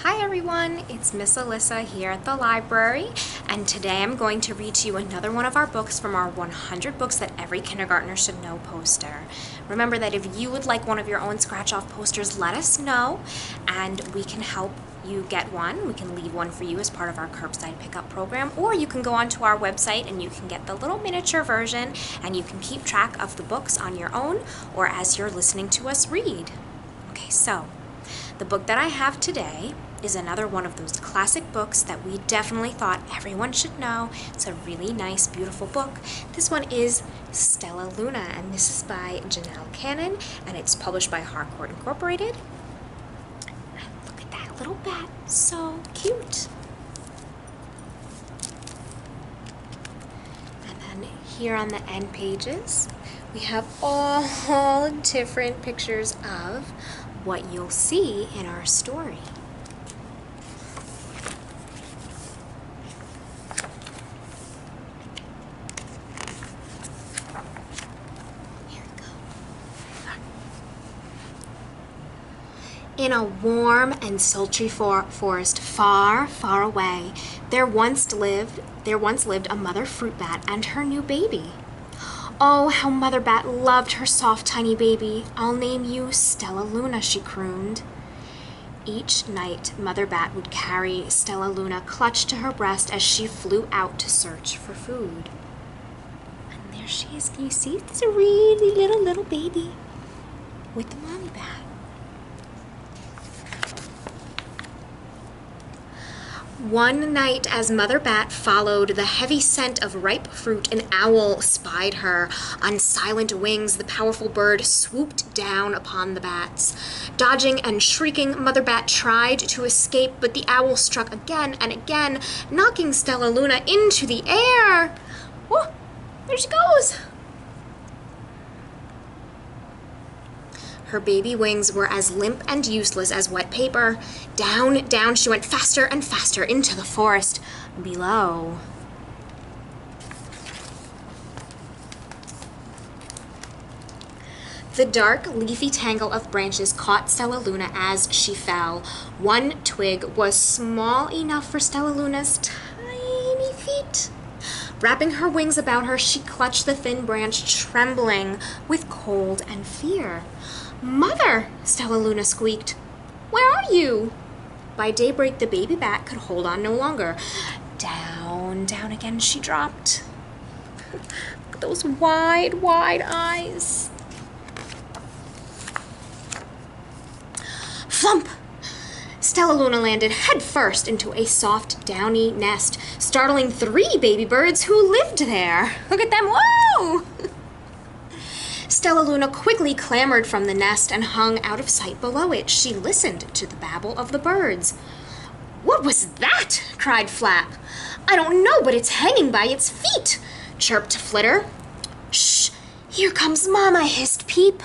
Hi everyone, it's Miss Alyssa here at the library, and today I'm going to read to you another one of our books from our 100 Books That Every Kindergartner Should Know poster. Remember that if you would like one of your own scratch-off posters, let us know, and we can help you get one. We can leave one for you as part of our curbside pickup program, or you can go onto our website and you can get the little miniature version, and you can keep track of the books on your own or as you're listening to us read. Okay, so the book that I have today is another one of those classic books that we definitely thought everyone should know. It's a really nice, beautiful book. This one is Stellaluna, and this is by Janelle Cannon, and it's published by Harcourt Incorporated. And look at that little bat, so cute. And then here on the end pages, we have all different pictures of what you'll see in our story. In a warm and sultry forest far, far away, there once lived a mother fruit bat and her new baby. Oh, how Mother Bat loved her soft, tiny baby. "I'll name you Stellaluna," she crooned. Each night, Mother Bat would carry Stellaluna clutched to her breast as she flew out to search for food. And there she is. Can you see? It's a really little baby with the mommy bat. One night, as Mother Bat followed the heavy scent of ripe fruit, an owl spied her. On silent wings, the powerful bird swooped down upon the bats. Dodging and shrieking, Mother Bat tried to escape, but the owl struck again and again, knocking Stellaluna into the air. Oh, there she goes! Her baby wings were as limp and useless as wet paper. Down, down she went, faster and faster into the forest below. The dark, leafy tangle of branches caught Stellaluna as she fell. One twig was small enough for Stellaluna's tiny feet. Wrapping her wings about her, she clutched the thin branch, trembling with cold and fear. "Mother!" Stellaluna squeaked. "Where are you?" By daybreak, the baby bat could hold on no longer. Down, down again she dropped. Look at those wide, wide eyes. Flump! Stellaluna landed headfirst into a soft, downy nest, startling 3 baby birds who lived there. Look at them, whoa! Stellaluna quickly clambered from the nest and hung out of sight below it. She listened to the babble of the birds. "What was that?" cried Flap. "I don't know, but it's hanging by its feet," chirped Flitter. "Shh! Here comes Mama," hissed Peep.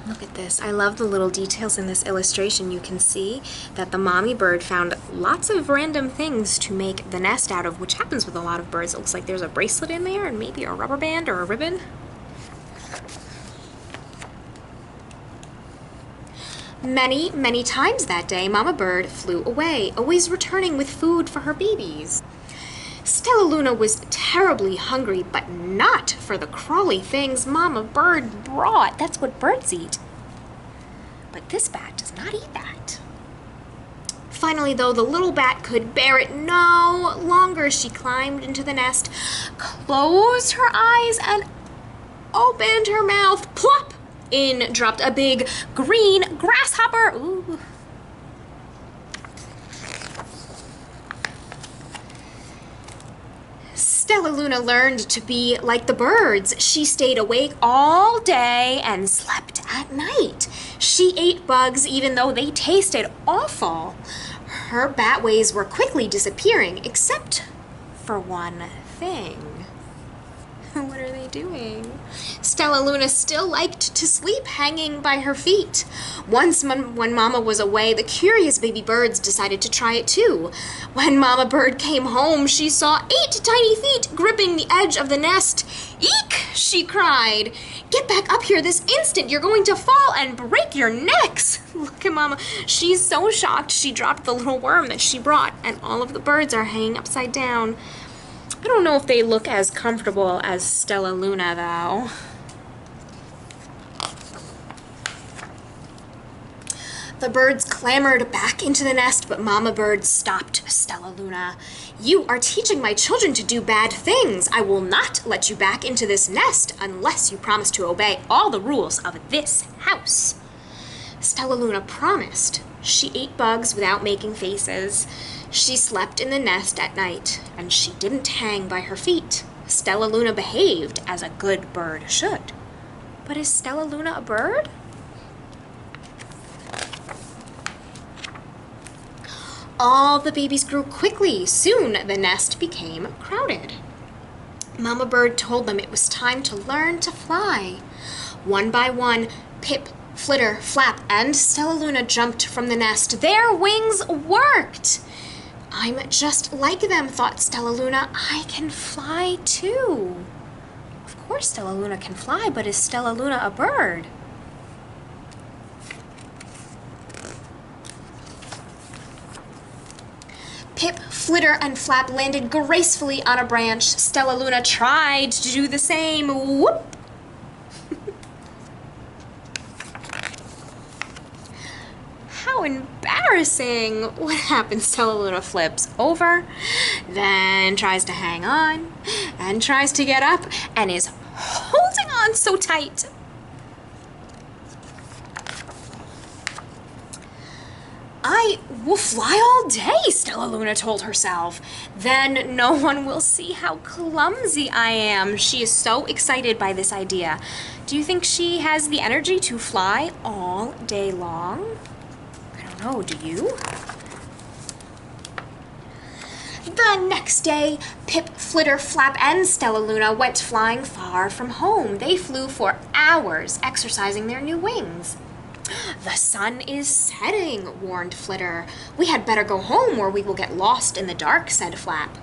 Look at this. I love the little details in this illustration. You can see that the mommy bird found lots of random things to make the nest out of, which happens with a lot of birds. It looks like there's a bracelet in there and maybe a rubber band or a ribbon. Many, many times that day, Mama Bird flew away, always returning with food for her babies. Stellaluna was terribly hungry, but not for the crawly things Mama Bird brought. That's what birds eat. But this bat does not eat that. Finally, though, the little bat could bear it no longer. She climbed into the nest, closed her eyes, and opened her mouth. Plop! In dropped a big green grasshopper. Ooh. Stellaluna learned to be like the birds. She stayed awake all day and slept at night. She ate bugs even though they tasted awful. Her bat ways were quickly disappearing, except for one thing. What are they doing? Stellaluna still liked to sleep hanging by her feet. Once when Mama was away, the curious baby birds decided to try it too. When Mama Bird came home, she saw 8 tiny feet gripping the edge of the nest. "Eek!" she cried. Get back up here this instant. You're going to fall and break your necks. Look at Mama. She's so shocked she dropped the little worm that she brought, and all of the birds are hanging upside down. I don't know if they look as comfortable as Stellaluna, though. The birds clambered back into the nest, but Mama Bird stopped Stellaluna. You are teaching my children to do bad things. I will not let you back into this nest unless you promise to obey all the rules of this house. Stellaluna promised. She ate bugs without making faces. She slept in the nest at night, and she didn't hang by her feet. Stellaluna behaved as a good bird should. But is Stellaluna a bird? All the babies grew quickly. Soon the nest became crowded. Mama Bird told them it was time to learn to fly. One by one, Pip, Flitter, Flap, and Stellaluna jumped from the nest. Their wings worked! I'm just like them, thought Stellaluna. I can fly too. Of course Stellaluna can fly, but is Stellaluna a bird? Pip, Flitter, and Flap landed gracefully on a branch. Stellaluna tried to do the same. Whoop! How embarrassing! What happens? Stellaluna flips over, then tries to hang on, and tries to get up, and is holding on so tight. I will fly all day, Stellaluna told herself. Then no one will see how clumsy I am. She is so excited by this idea. Do you think she has the energy to fly all day long? I don't know, do you? The next day, Pip, Flitter, Flap, and Stellaluna went flying far from home. They flew for hours, exercising their new wings. The sun is setting, warned Flitter. We had better go home or we will get lost in the dark, said Flap.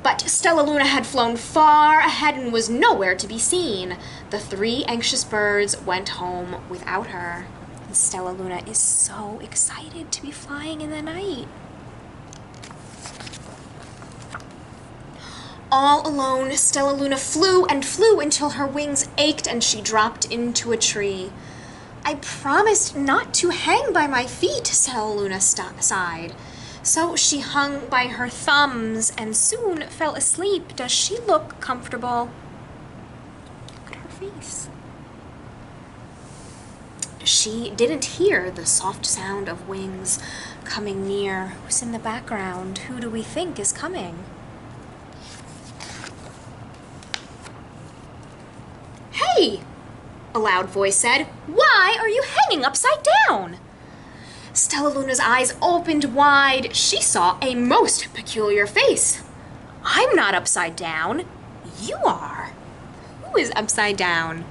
But Stellaluna had flown far ahead and was nowhere to be seen. The three anxious birds went home without her. And Stellaluna is so excited to be flying in the night. All alone, Stellaluna flew and flew until her wings ached and she dropped into a tree. I promised not to hang by my feet, Stellaluna sighed. So she hung by her thumbs and soon fell asleep. Does she look comfortable? Look at her face. She didn't hear the soft sound of wings coming near. Who's in the background? Who do we think is coming? Hey! A loud voice said, "Why are you hanging upside down?" Stellaluna's eyes opened wide. She saw a most peculiar face. I'm not upside down. You are. Who is upside down?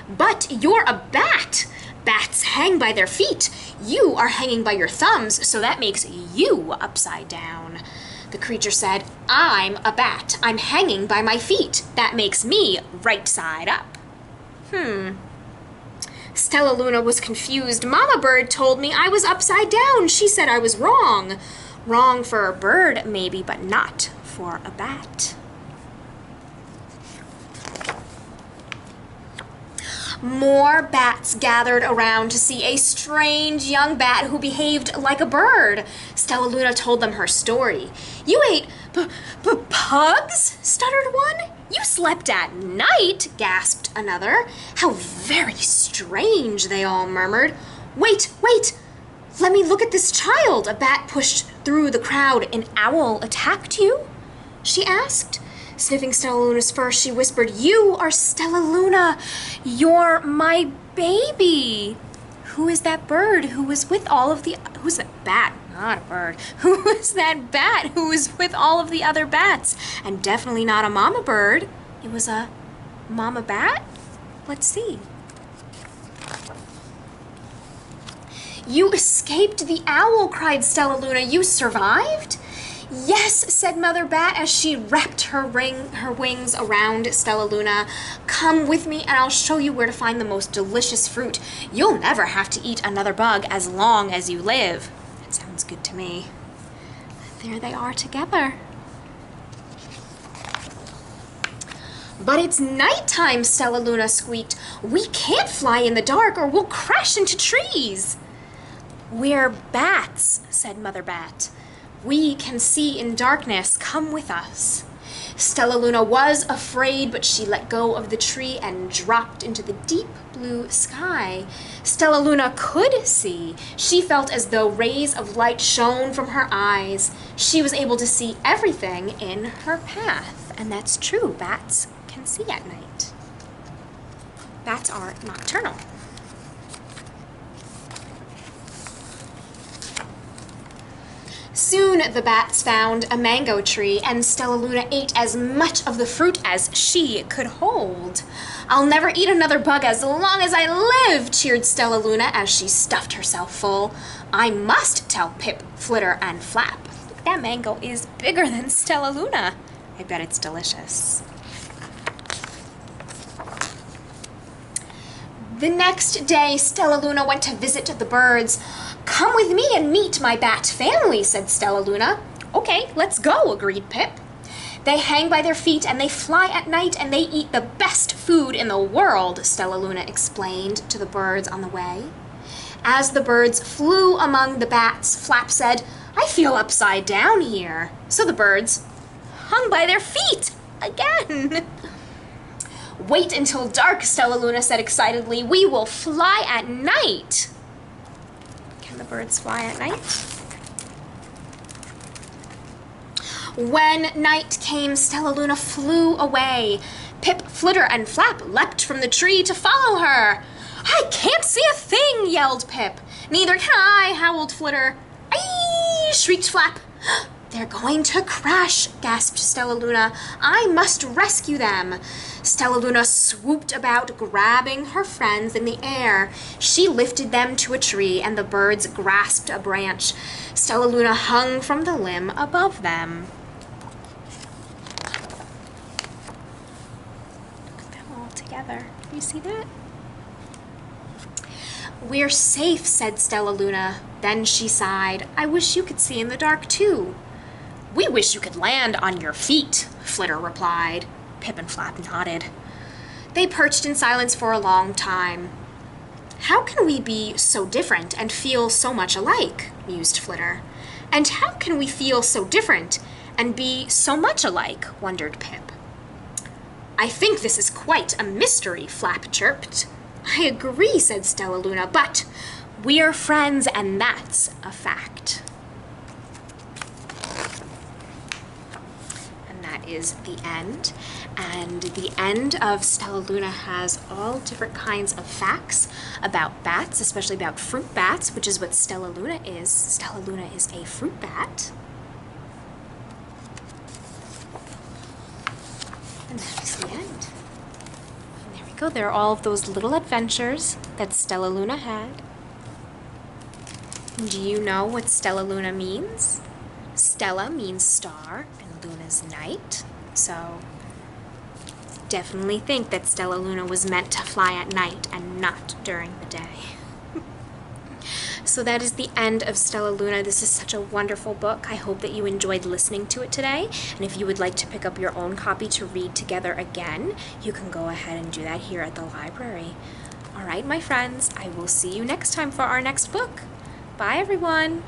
But you're a bat. Bats hang by their feet. You are hanging by your thumbs, so that makes you upside down. The creature said, I'm a bat. I'm hanging by my feet. That makes me right side up. Stellaluna was confused. Mama Bird told me I was upside down. She said I was wrong. Wrong for a bird, maybe, but not for a bat. More bats gathered around to see a strange young bat who behaved like a bird. Stellaluna told them her story. You ate pugs? Stuttered one. You slept at night, gasped another. How very strange, they all murmured. Wait, wait, let me look at this child. A bat pushed through the crowd. An owl attacked you? She asked. Sniffing Stellaluna's fur, she whispered, You are Stellaluna. You're my baby. Who is that bird who was with all of the... Who's that bat? Not a bird. Who is that bat who was with all of the other bats? And definitely not a mama bird. It was a mama bat? Let's see. You escaped the owl, cried Stellaluna. You survived? "Yes," said Mother Bat as she wrapped her wings around Stellaluna. "Come with me and I'll show you where to find the most delicious fruit. You'll never have to eat another bug as long as you live." That sounds good to me. There they are together. "But it's nighttime," Stellaluna squeaked. "We can't fly in the dark or we'll crash into trees." "We're bats," said Mother Bat. "We can see in darkness. Come with us." Stellaluna was afraid, but she let go of the tree and dropped into the deep blue sky. Stellaluna could see. She felt as though rays of light shone from her eyes. She was able to see everything in her path. And that's true, bats can see at night. Bats are nocturnal. Soon the bats found a mango tree, and Stellaluna ate as much of the fruit as she could hold. "I'll never eat another bug as long as I live," cheered Stellaluna as she stuffed herself full. "I must tell Pip, Flitter, and Flap." That mango is bigger than Stellaluna. I bet it's delicious. The next day, Stellaluna went to visit the birds. "Come with me and meet my bat family," said Stellaluna. "Okay, let's go," agreed Pip. "They hang by their feet and they fly at night and they eat the best food in the world," Stellaluna explained to the birds on the way. As the birds flew among the bats, Flap said, "I feel upside down here." So the birds hung by their feet again. "Wait until dark," Stellaluna said excitedly. "We will fly at night." Can the birds fly at night? When night came, Stellaluna flew away. Pip, Flitter, and Flap leapt from the tree to follow her. "I can't see a thing," yelled Pip. "Neither can I," howled Flitter. "Aye!" shrieked Flap. "They're going to crash," gasped Stellaluna. "I must rescue them." Stellaluna swooped about, grabbing her friends in the air. She lifted them to a tree, and the birds grasped a branch. Stellaluna hung from the limb above them. Look at them all together. You see that? "We're safe," said Stellaluna. Then she sighed. "I wish you could see in the dark, too." "We wish you could land on your feet," Flitter replied. Pip and Flap nodded. They perched in silence for a long time. "How can we be so different and feel so much alike?" mused Flitter. "And how can we feel so different and be so much alike?" wondered Pip. "I think this is quite a mystery," Flap chirped. "I agree," said Stellaluna, "but we're friends and that's a fact." Is the end, and the end of Stellaluna has all different kinds of facts about bats, especially about fruit bats, which is what Stellaluna is. Stellaluna is a fruit bat. And that is the end. And there we go. There are all of those little adventures that Stellaluna had. Do you know what Stellaluna means? Stella means star, and Luna's night. So definitely think that Stellaluna was meant to fly at night and not during the day. So that is the end of Stellaluna. This is such a wonderful book. I hope that you enjoyed listening to it today. And if you would like to pick up your own copy to read together again, you can go ahead and do that here at the library. All right, my friends, I will see you next time for our next book. Bye, everyone.